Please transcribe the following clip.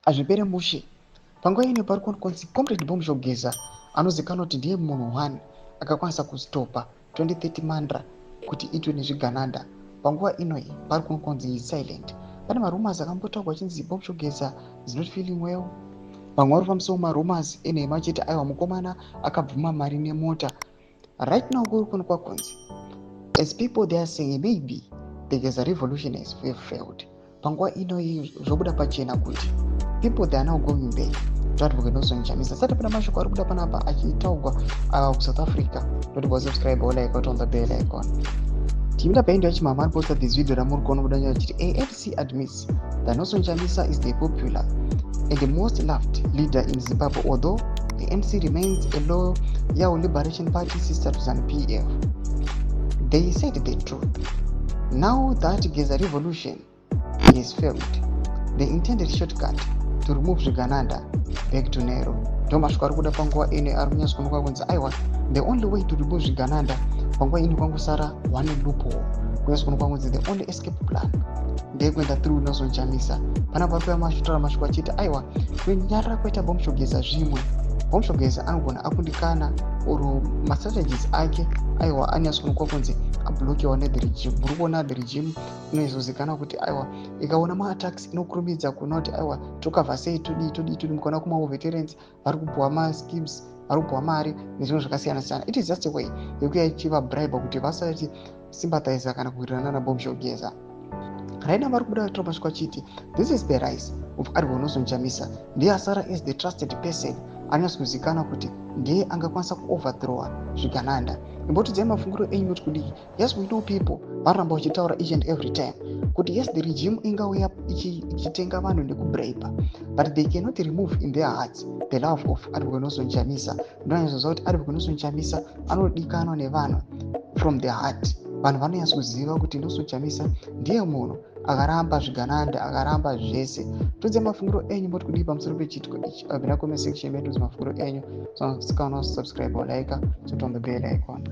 hazvipere mushe. Panguva ino pari kunzi Comrade Bomb Shogeza anozikanwa kuti ndiye munhu 1 akakwanisa kustopa 2030 mandra kuti itwe nezvigananda. Panguva inoyi pari kunzi silent. Pane marumors akambotaurwa achinzi Bomb Shogeza is not feeling well. Vamwe vari kufambisa marumors enhema achiti aiwa mukomana akabvuma mari nemota. Right now kuri kuno kwakunzi as people they are saying maybe the revolution has failed. Panguva inoyi zvobuda pachena kuti people they are now going back to Advocate Nelson Chamisa. Sati pana mashoko ari kuda panapa achitaurwa kuSouth Africa. Don't subscribe or like on the bell icon. Team da pendo chimama ari posta this video ramuri kuona kudanya kuti ANC admits that Nelson Chamisa is the popular and the most loved leader in Zimbabwe, although the ANC remains a loyal Liberation Party sister to ZANU-PF. They said the truth. Now that Geza revolution is failed, they intended shortcut to remove Zvigananda back to Nero. Ndomashoko ari kuda panguva ine ari kunyatsa kuonekwa kunzi aiwa the only way to remove Zvigananda panguva ine kwangosara one loophole. Kunyatsa kuonekwa kunzi the only escape plan ndeyekuenda through Nelson Chamisa. Panapa ari kuuya mashutaura mashoko achiti aiwa kunyarara kwaita Bomb Shogeza zvimwe. Bomb Shogeza anogona akundikana oro mastrategies ake aiwa anyatsa kuonekwa kunzi ablokiwa nethe regime. Muri kuona the regime inozozikanwa kuti aiwa ikaona maattacks inokurumidza kuona kuti aiwa tokavha sei todi mukaona kumaveterans vari kupuwa maschemes vari kupuwa mari nezvinhu zvakasiyana siyana. It is just a way yekuya ichivabribe kuti vasati sympathize kana kuwirirana naBomb Shogeza. Right now vari kubuda kutora mashoko achiti this is the rise of Advocate Nelson Chamisa. Ndiye asara as the trusted person anyatsa kuzikanwa kuti ndiye angakwanisa kuoverthrowa Zvigananda. Imbotidzai mafungiro enyu kuti kudii. Yes, we know people varamba vachitaura each and every time kuti yes the regime ingauya ichitenga vanhu nekubribe, but they cannot remove in their hearts the love of Advocate Nelson Chamisa. Ndonyazoziva kuti Advocate Nelson Chamisa anodikanwa nevanhu from their heart. Vanhu vanonyatsa kuziva kuti Nelson Chamisa ndiye munhu akaramba Zvigananda, akaramba zvese. Todzai mafungiro enyu mboti kudii pamusoro pechitiko ichi. Abvina comment section medu mafungiro enyu. So subscribe or like, turn on the bell icon.